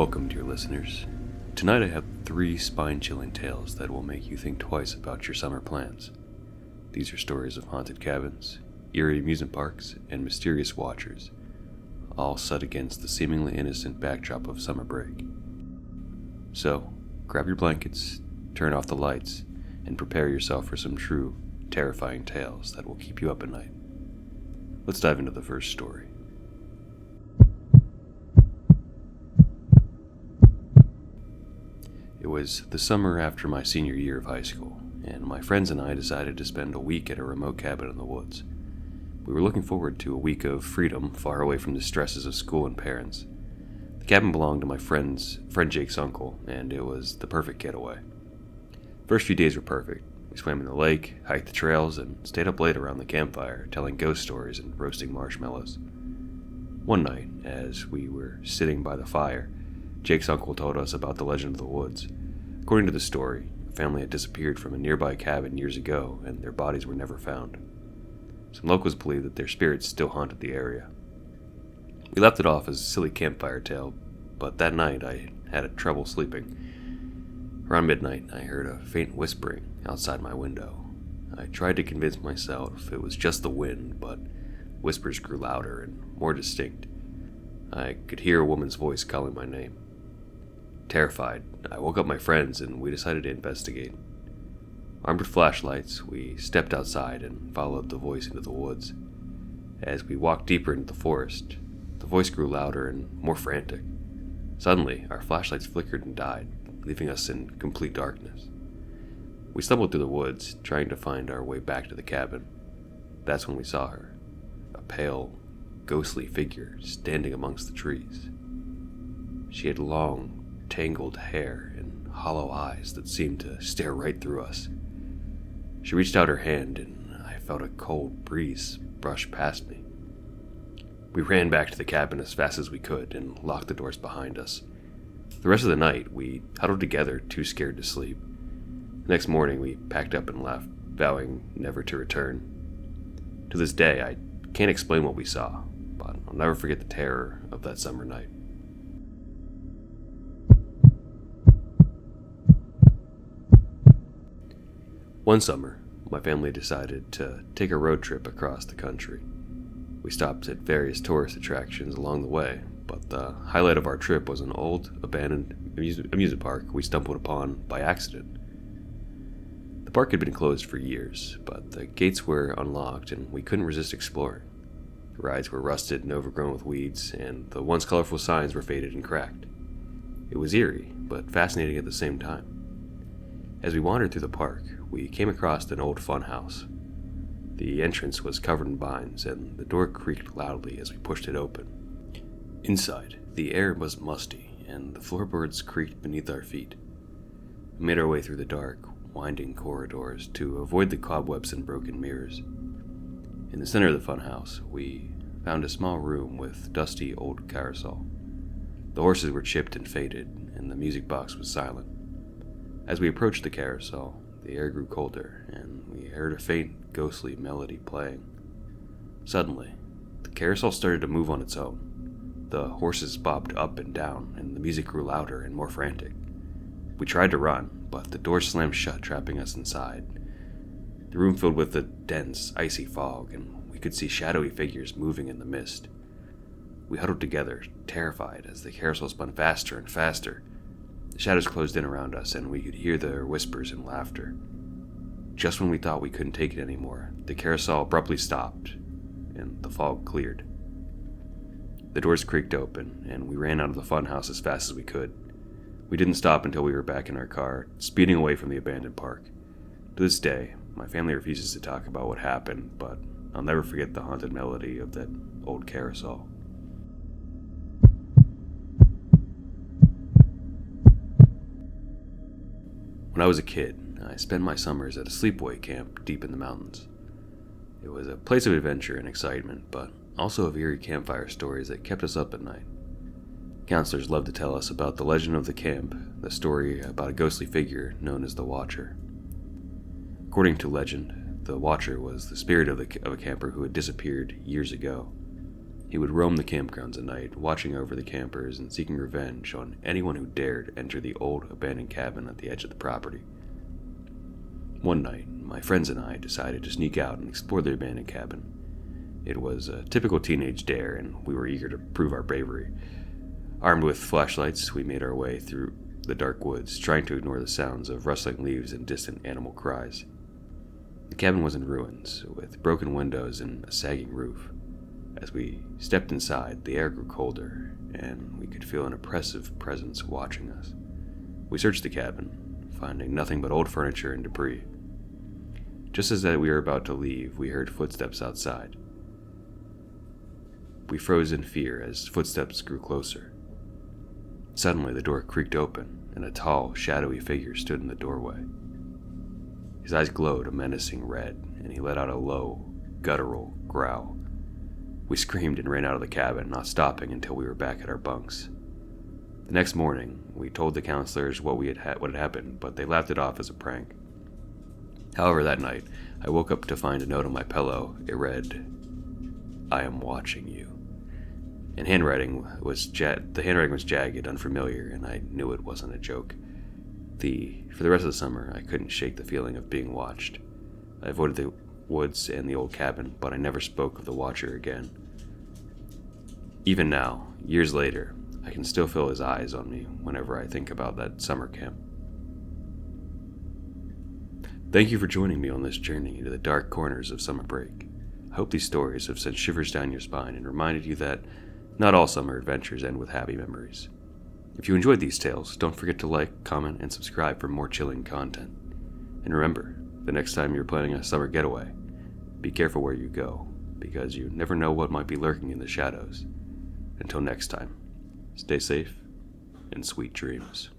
Welcome, dear listeners. Tonight I have 3 spine-chilling tales that will make you think twice about your summer plans. These are stories of haunted cabins, eerie amusement parks, and mysterious watchers, all set against the seemingly innocent backdrop of summer break. So, grab your blankets, turn off the lights, and prepare yourself for some true, terrifying tales that will keep you up at night. Let's dive into the first story. It was the summer after my senior year of high school, and my friends and I decided to spend a week at a remote cabin in the woods. We were looking forward to a week of freedom far away from the stresses of school and parents. The cabin belonged to my friend Jake's uncle, and it was the perfect getaway. First few days were perfect. We swam in the lake, hiked the trails, and stayed up late around the campfire, telling ghost stories and roasting marshmallows. One night, as we were sitting by the fire, Jake's uncle told us about the legend of the woods. According to the story, a family had disappeared from a nearby cabin years ago, and their bodies were never found. Some locals believe that their spirits still haunted the area. We left it off as a silly campfire tale, but that night I had trouble sleeping. Around midnight, I heard a faint whispering outside my window. I tried to convince myself it was just the wind, but whispers grew louder and more distinct. I could hear a woman's voice calling my name. Terrified, I woke up my friends and we decided to investigate. Armed with flashlights, we stepped outside and followed the voice into the woods. As we walked deeper into the forest, the voice grew louder and more frantic. Suddenly, our flashlights flickered and died, leaving us in complete darkness. We stumbled through the woods, trying to find our way back to the cabin. That's when we saw her, a pale, ghostly figure standing amongst the trees. She had long, tangled hair and hollow eyes that seemed to stare right through us. She reached out her hand and I felt a cold breeze brush past me. We ran back to the cabin as fast as we could and locked the doors behind us. The rest of the night, we huddled together, too scared to sleep. The next morning, we packed up and left, vowing never to return. To this day, I can't explain what we saw, but I'll never forget the terror of that summer night. One summer, my family decided to take a road trip across the country. We stopped at various tourist attractions along the way, but the highlight of our trip was an old, abandoned amusement park we stumbled upon by accident. The park had been closed for years, but the gates were unlocked and we couldn't resist exploring. The rides were rusted and overgrown with weeds, and the once colorful signs were faded and cracked. It was eerie, but fascinating at the same time. As we wandered through the park, we came across an old fun house. The entrance was covered in vines, and the door creaked loudly as we pushed it open. Inside, the air was musty, and the floorboards creaked beneath our feet. We made our way through the dark, winding corridors to avoid the cobwebs and broken mirrors. In the center of the funhouse, we found a small room with dusty old carousel. The horses were chipped and faded, and the music box was silent. As we approached the carousel, the air grew colder, and we heard a faint, ghostly melody playing. Suddenly, the carousel started to move on its own. The horses bobbed up and down, and the music grew louder and more frantic. We tried to run, but the door slammed shut, trapping us inside. The room filled with a dense, icy fog, and we could see shadowy figures moving in the mist. We huddled together, terrified, as the carousel spun faster and faster. The shadows closed in around us, and we could hear their whispers and laughter. Just when we thought we couldn't take it anymore, the carousel abruptly stopped, and the fog cleared. The doors creaked open, and we ran out of the funhouse as fast as we could. We didn't stop until we were back in our car, speeding away from the abandoned park. To this day, my family refuses to talk about what happened, but I'll never forget the haunted melody of that old carousel. When I was a kid, I spent my summers at a sleepaway camp deep in the mountains. It was a place of adventure and excitement, but also of eerie campfire stories that kept us up at night. Counselors loved to tell us about the legend of the camp, the story about a ghostly figure known as the Watcher. According to legend, the Watcher was the spirit of a camper who had disappeared years ago. He would roam the campgrounds at night, watching over the campers and seeking revenge on anyone who dared enter the old abandoned cabin at the edge of the property. One night, my friends and I decided to sneak out and explore the abandoned cabin. It was a typical teenage dare, and we were eager to prove our bravery. Armed with flashlights, we made our way through the dark woods, trying to ignore the sounds of rustling leaves and distant animal cries. The cabin was in ruins, with broken windows and a sagging roof. As we stepped inside, the air grew colder, and we could feel an oppressive presence watching us. We searched the cabin, finding nothing but old furniture and debris. Just as we were about to leave, we heard footsteps outside. We froze in fear as footsteps grew closer. Suddenly, the door creaked open, and a tall, shadowy figure stood in the doorway. His eyes glowed a menacing red, and he let out a low, guttural growl. We screamed and ran out of the cabin, not stopping until we were back at our bunks. The next morning, we told the counselors what had happened, but they laughed it off as a prank. However, that night, I woke up to find a note on my pillow. It read, "I am watching you." The handwriting was jagged, unfamiliar, and I knew it wasn't a joke. For the rest of the summer, I couldn't shake the feeling of being watched. I avoided the woods and the old cabin, but I never spoke of the Watcher again. Even now, years later, I can still feel his eyes on me whenever I think about that summer camp. Thank you for joining me on this journey into the dark corners of summer break. I hope these stories have sent shivers down your spine and reminded you that not all summer adventures end with happy memories. If you enjoyed these tales, don't forget to like, comment, and subscribe for more chilling content. And remember, the next time you're planning a summer getaway, be careful where you go, because you never know what might be lurking in the shadows. Until next time, stay safe and sweet dreams.